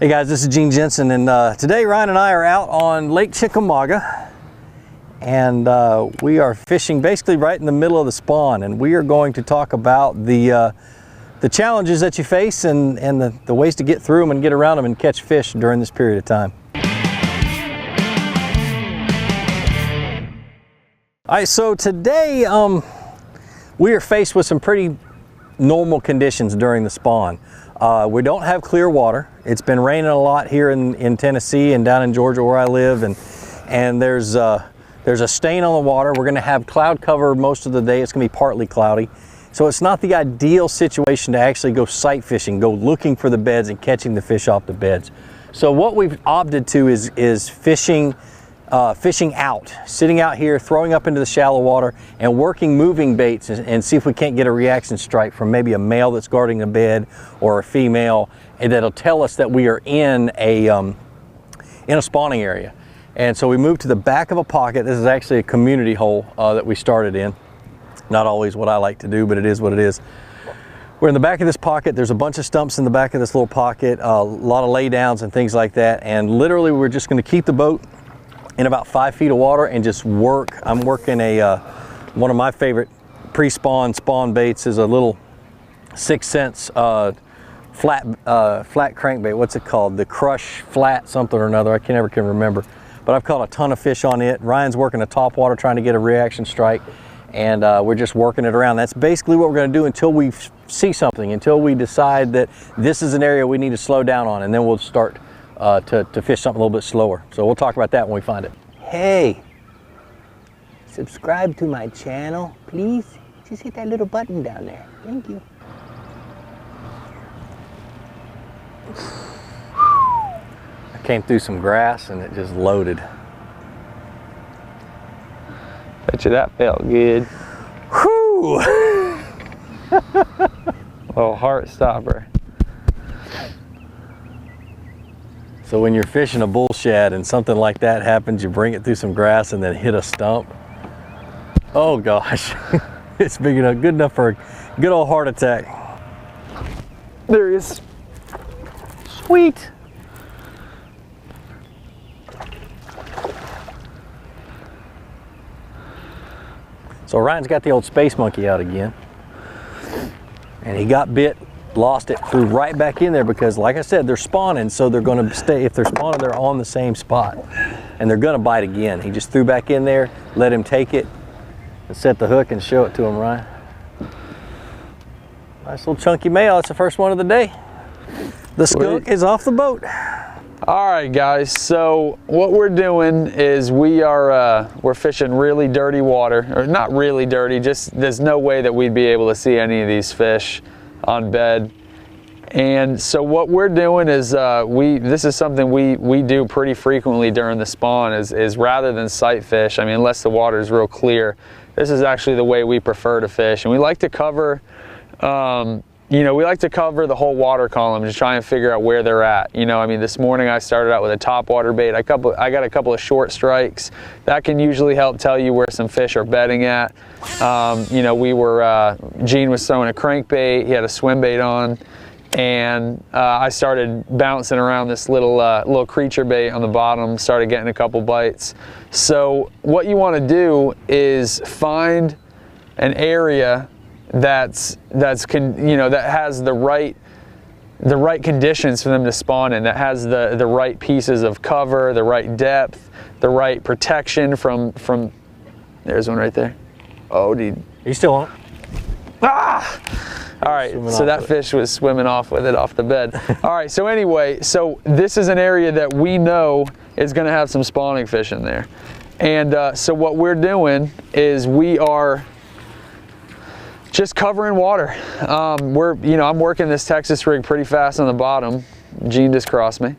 Hey guys, this is Gene Jensen, and today Ryan and I are out on Lake Chickamauga, and we are fishing basically right in the middle of the spawn, and we are going to talk about the challenges that you face and the ways to get through them and get around them and catch fish during this period of time. All right, so today we are faced with some pretty normal conditions during the spawn. We don't have clear water. It's been raining a lot here in Tennessee and down in Georgia where I live, and there's a stain on the water. We're going to have cloud cover most of the day. It's going to be partly cloudy. So it's not the ideal situation to actually go sight fishing, go looking for the beds and catching the fish off the beds. So what we've opted to is fishing out, sitting out here, throwing up into the shallow water and working moving baits and see if we can't get a reaction strike from maybe a male that's guarding a bed or a female, and that'll tell us that we are in a spawning area. And so we moved to the back of a pocket. This is actually a community hole that we started in. Not always what I like to do, but it is what it is. We're in the back of this pocket. There's a bunch of stumps in the back of this little pocket, a lot of lay downs and things like that. And literally we're just going to keep the boat in about 5 feet of water and just work. I'm working one of my favorite pre-spawn spawn baits is a little 6 cents flat crankbait. What's it called? The Crush Flat something or another. I never can remember. But I've caught a ton of fish on it. Ryan's working a top water trying to get a reaction strike, and we're just working it around. That's basically what we're going to do until we see something, until we decide that this is an area we need to slow down on, and then we'll start to fish something a little bit slower. So we'll talk about that when we find it. Hey, subscribe to my channel, please. Just hit that little button down there. Thank you. I came through some grass and it just loaded. Bet you that felt good. Whew! Little heart stopper. So when you're fishing a bull shad and something like that happens, you bring it through some grass and then hit a stump. Oh gosh, it's big enough, good enough for a good old heart attack. There he is. Sweet. So Ryan's got the old space monkey out again, and he got bit, lost it, threw right back in there because, like I said, they're spawning, so they're going to stay. If they're spawning, they're on the same spot, and they're going to bite again. He just threw back in there, let him take it, and set the hook and show it to him, Ryan. Nice little chunky male. That's the first one of the day. The skunk is off the boat. All right, guys. So what we're doing is we're fishing really dirty water, or not really dirty. Just there's no way that we'd be able to see any of these fish on bed. And so what we're doing is this is something we do pretty frequently during the spawn is rather than sight fish, I mean, unless the water is real clear, this is actually the way we prefer to fish. And we like to cover we like to cover the whole water column to try and figure out where they're at. I mean, this morning I started out with a top water bait. I got a couple of short strikes. That can usually help tell you where some fish are bedding at. Gene was throwing a crankbait. He had a swim bait on, and I started bouncing around this little creature bait on the bottom, started getting a couple bites. So what you want to do is find an area that has the right conditions for them to spawn in, that has the right pieces of cover, the right depth, the right protection from there's one right there. Oh, dude. Are you still on? Ah! All right, so that fish was swimming off with it off the bed. All right, so anyway, so this is an area that we know is going to have some spawning fish in there. And so what we're doing is we are just covering water. I'm working this Texas rig pretty fast on the bottom. Gene just crossed me.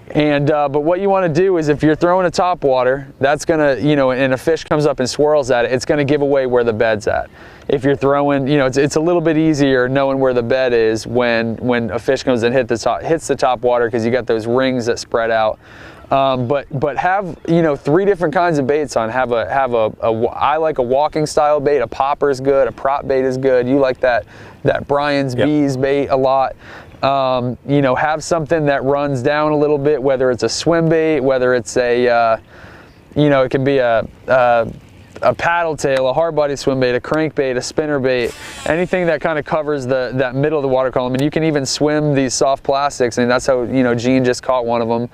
And but what you want to do is, if you're throwing a top water, that's gonna, and a fish comes up and swirls at it, it's gonna give away where the bed's at. If you're throwing, it's a little bit easier knowing where the bed is when a fish comes and hits the top water, because you got those rings that spread out. But have 3 different kinds of baits on. I like a walking style bait. A popper is good. A prop bait is good. You like that Brian's Bees bait a lot. You know, have something that runs down a little bit, whether it's a swim bait, whether it's a, you know, it can be a paddle tail, a hard body swim bait, a crankbait, a spinner bait, anything that kind of covers that middle of the water column. And you can even swim these soft plastics, and that's how, you know, Gene just caught one of them.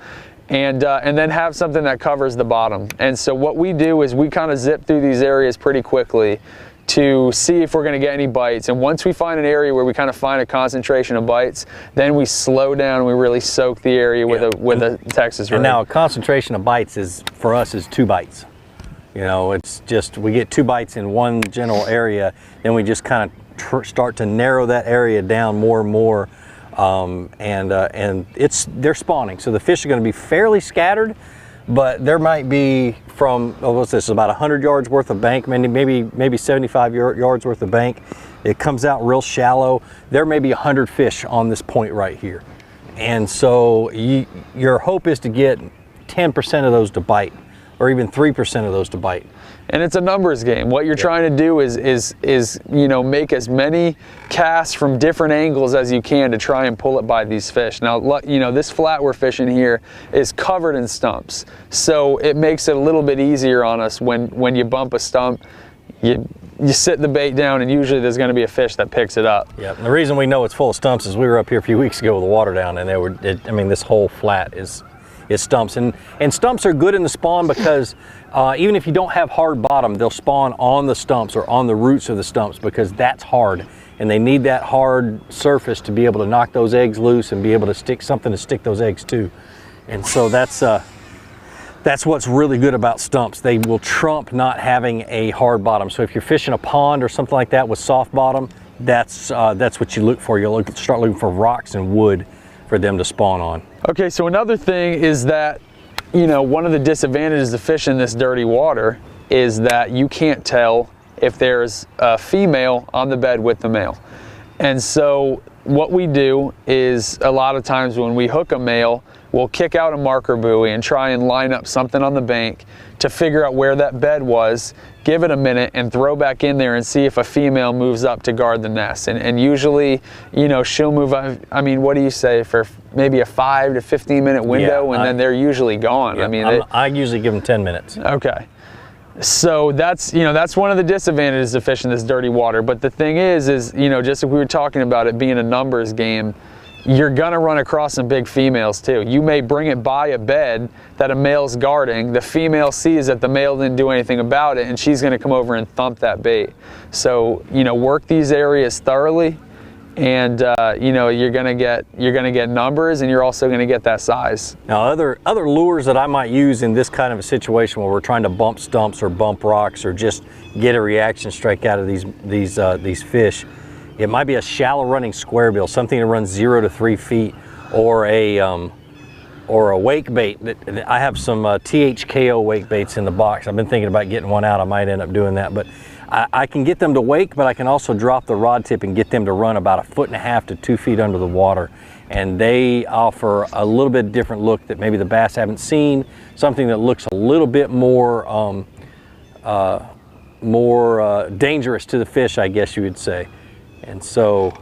And then have something that covers the bottom. And so what we do is we kind of zip through these areas pretty quickly to see if we're going to get any bites. And once we find an area where we kind of find a concentration of bites, then we slow down and we really soak the area with a Texas rig. And now a concentration of bites is, for us, is 2 bites. You know, it's just, we get 2 bites in one general area, then we just kind of start to narrow that area down more and more. And they're spawning. So the fish are going to be fairly scattered, but there might be from, what's this, about 100 yards worth of bank, maybe 75 yards worth of bank. It comes out real shallow. There may be 100 fish on this point right here. And so your hope is to get 10% of those to bite, or even 3% of those to bite. And it's a numbers game. What you're trying to do is you know, make as many casts from different angles as you can to try and pull it by these fish. Now, you know, this flat we're fishing here is covered in stumps, so it makes it a little bit easier on us when you bump a stump. You sit the bait down, and usually there's going to be a fish that picks it up. Yeah. And the reason we know it's full of stumps is we were up here a few weeks ago with the water down, and I mean, this whole flat is stumps, and stumps are good in the spawn because even if you don't have hard bottom, they'll spawn on the stumps or on the roots of the stumps, because that's hard, and they need that hard surface to be able to knock those eggs loose and be able to stick something to stick those eggs to. And so that's what's really good about stumps. They will trump not having a hard bottom. So if you're fishing a pond or something like that with soft bottom, that's what you look for. You'll start looking for rocks and wood for them to spawn on. Okay, so another thing is that, you know, one of the disadvantages of fishing this dirty water is that you can't tell if there's a female on the bed with the male. And so what we do is, a lot of times when we hook a male, we'll kick out a marker buoy and try and line up something on the bank to figure out where that bed was, give it a minute, and throw back in there and see if a female moves up to guard the nest. And usually, you know, she'll move up. I mean, what do you say, for maybe a 5 to 15 minute window, and then they're usually gone. Yeah, I mean, I usually give them 10 minutes. Okay. So that's, you know, that's one of the disadvantages of fishing this dirty water. But the thing is, you know, just like we were talking about it being a numbers game, you're gonna run across some big females too. You may bring it by a bed that a male's guarding. The female sees that the male didn't do anything about it, and she's gonna come over and thump that bait. So, you know, work these areas thoroughly, and you know, you're gonna get numbers, and you're also gonna get that size. Now, other lures that I might use in this kind of a situation where we're trying to bump stumps or bump rocks or just get a reaction strike out of these fish. It might be a shallow running square bill, something that runs 0 to 3 feet, or a wake bait. I have some THKO wake baits in the box. I've been thinking about getting one out. I might end up doing that, but I can get them to wake, but I can also drop the rod tip and get them to run about 1.5 to 2 feet under the water. And they offer a little bit different look that maybe the bass haven't seen, something that looks a little bit more dangerous to the fish, I guess you would say. And so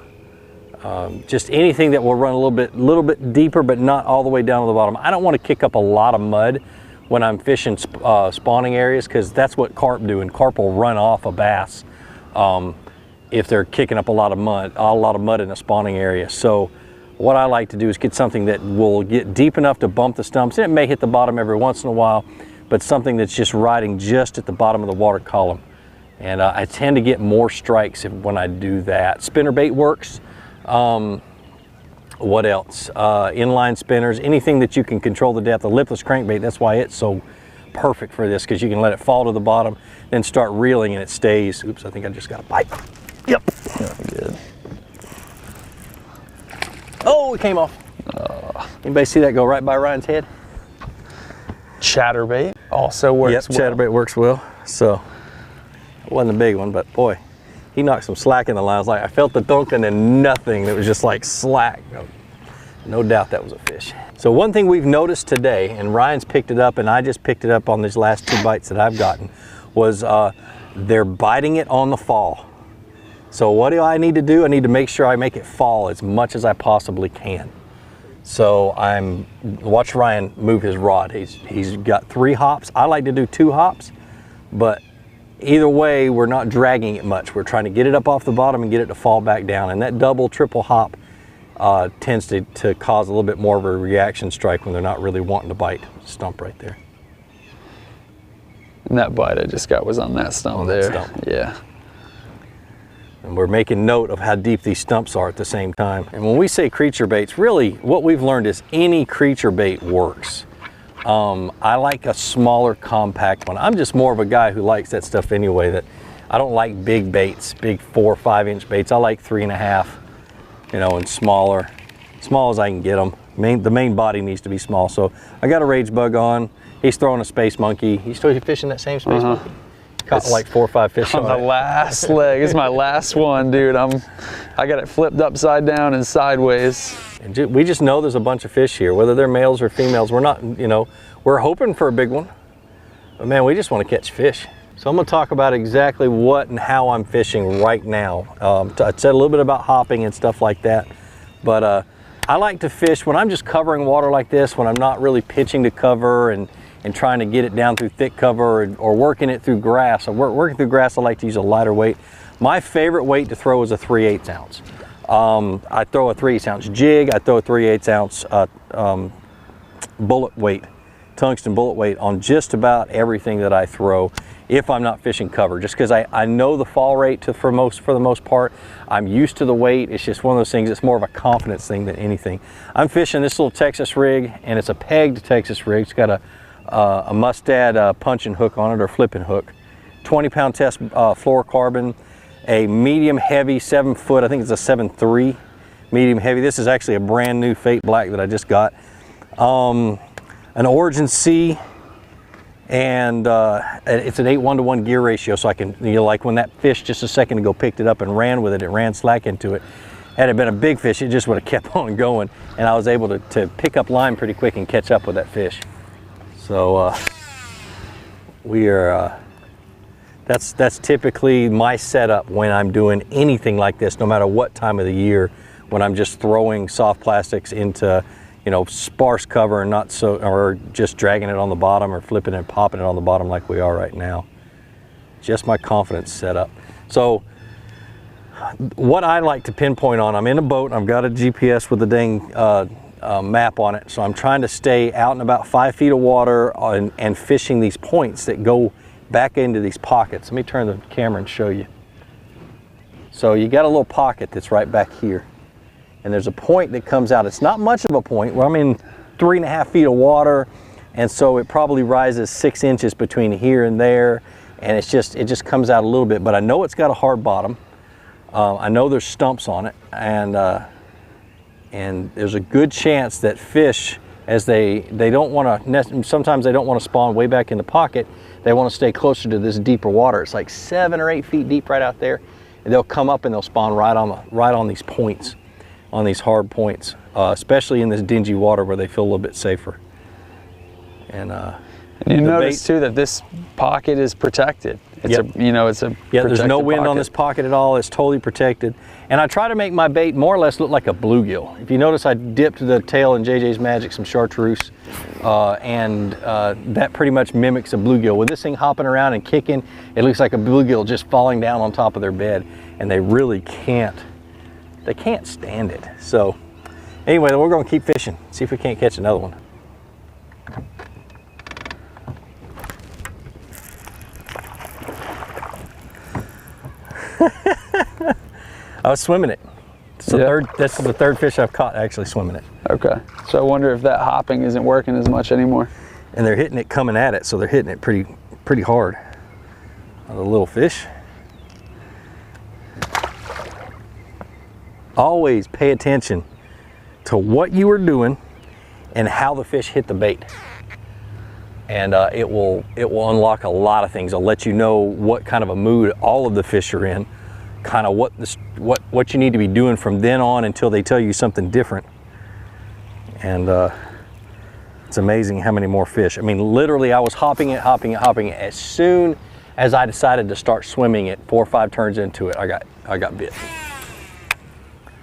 just anything that will run a little bit deeper, but not all the way down to the bottom. I don't want to kick up a lot of mud when I'm fishing spawning areas, because that's what carp do, and carp will run off a bass if they're kicking up a lot of mud in a spawning area. So what I like to do is get something that will get deep enough to bump the stumps, and it may hit the bottom every once in a while, but something that's just riding just at the bottom of the water column. And I tend to get more strikes when I do that. Spinnerbait works. What else? Inline spinners, anything that you can control the depth. A lipless crankbait, that's why it's so perfect for this, because you can let it fall to the bottom, then start reeling and it stays. Oops, I think I just got a bite. Yep. Oh, good. Oh, it came off. Anybody see that go right by Ryan's head? Chatterbait also works well. Yep, chatterbait works well. So, it wasn't a big one, but boy, he knocked some slack in the line. I felt the dunking and nothing. It was just like slack. No doubt that was a fish. So one thing we've noticed today, and Ryan's picked it up and I just picked it up on these last 2 bites that I've gotten, was they're biting it on the fall. So what do I need to do? I need to make sure I make it fall as much as I possibly can. So watch Ryan move his rod. He's got 3 hops. I like to do 2 hops, but either way, we're not dragging it much. We're trying to get it up off the bottom and get it to fall back down. And that double, triple hop tends to cause a little bit more of a reaction strike when they're not really wanting to bite. Stump right there. And that bite I just got was on that stump on there. That stump. Yeah. And we're making note of how deep these stumps are at the same time. And when we say creature baits, really what we've learned is any creature bait works. I like a smaller, compact one. I'm just more of a guy who likes that stuff anyway. That I don't like big baits, big 4 or 5 inch baits. I like 3.5, you know, and smaller, small as I can get them. The main body needs to be small. So I got a rage bug on. He's throwing a space monkey. He's still fishing that same space monkey. Caught like 4 or 5 fish on the last leg. It's my last one, dude. I got it flipped upside down and sideways. And we just know there's a bunch of fish here, whether they're males or females. We're not, you know, we're hoping for a big one, but man, we just want to catch fish. So I'm going to talk about exactly what and how I'm fishing right now. I said a little bit about hopping and stuff like that, but I like to fish when I'm just covering water like this, when I'm not really pitching to cover and trying to get it down through thick cover or working it through grass. Working through grass, I like to use a lighter weight. My favorite weight to throw is a 3/8 ounce. I throw a 3/8 ounce jig. I throw a 3/8 ounce bullet weight, tungsten bullet weight on just about everything that I throw if I'm not fishing cover, just because I know the fall rate for the most part. I'm used to the weight. It's just one of those things, it's more of a confidence thing than anything. I'm fishing this little Texas rig, and it's a pegged Texas rig. It's got a mustad punching hook on it, or flipping hook. 20-pound test fluorocarbon, a medium heavy 7 foot, I think it's a 7.3 medium heavy. This is actually a brand new Fate Black that I just got. An Origin C, and it's an 8:1 gear ratio, so I can, you know, like when that fish just a second ago picked it up and ran with it, it ran slack into it. Had it been a big fish, it just would have kept on going, and I was able to pick up line pretty quick and catch up with that fish. So we are, that's typically my setup when I'm doing anything like this, no matter what time of the year, when I'm just throwing soft plastics into, you know, sparse cover and not so, or just dragging it on the bottom or flipping it and popping it on the bottom like we are right now. Just my confidence setup. So what I like to pinpoint on, I'm in a boat, I've got a GPS with a dang map on it, so I'm trying to stay out in about 5 feet of water and fishing these points that go back into these pockets. Let me turn the camera and show you. So you got a little pocket that's right back here, and there's a point that comes out. It's not much of a point. Well, I'm in 3.5 feet of water, and so it probably rises 6 inches between here and there, and it just comes out a little bit, but I know it's got a hard bottom. I know there's stumps on it, and there's a good chance that fish, as they don't want to, sometimes they don't want to spawn way back in the pocket, they want to stay closer to this deeper water. It's like 7 or 8 feet deep right out there, and they'll come up and they'll spawn right on these points, on these hard points, especially in this dingy water where they feel a little bit safer. And you notice too that this pocket is protected. It's there's no wind on this pocket at all. It's totally protected. And I try to make my bait more or less look like a bluegill. If you notice, I dipped the tail in JJ's Magic some chartreuse, and that pretty much mimics a bluegill. With this thing hopping around and kicking, it looks like a bluegill just falling down on top of their bed, and they really can't. They can't stand it. So anyway, we're going to keep fishing. See if we can't catch another one. I was swimming it. This is the third fish I've caught actually swimming it. Okay. So I wonder if that hopping isn't working as much anymore. And they're hitting it coming at it, so they're hitting it pretty hard. The little fish. Always pay attention to what you are doing and how the fish hit the bait. And it will unlock a lot of things. It'll let you know what kind of a mood all of the fish are in, kind of what you need to be doing from then on until they tell you something different. And it's amazing how many more fish. I mean, literally, I was hopping it. As soon as I decided to start swimming it, 4 or 5 turns into it, I got bit.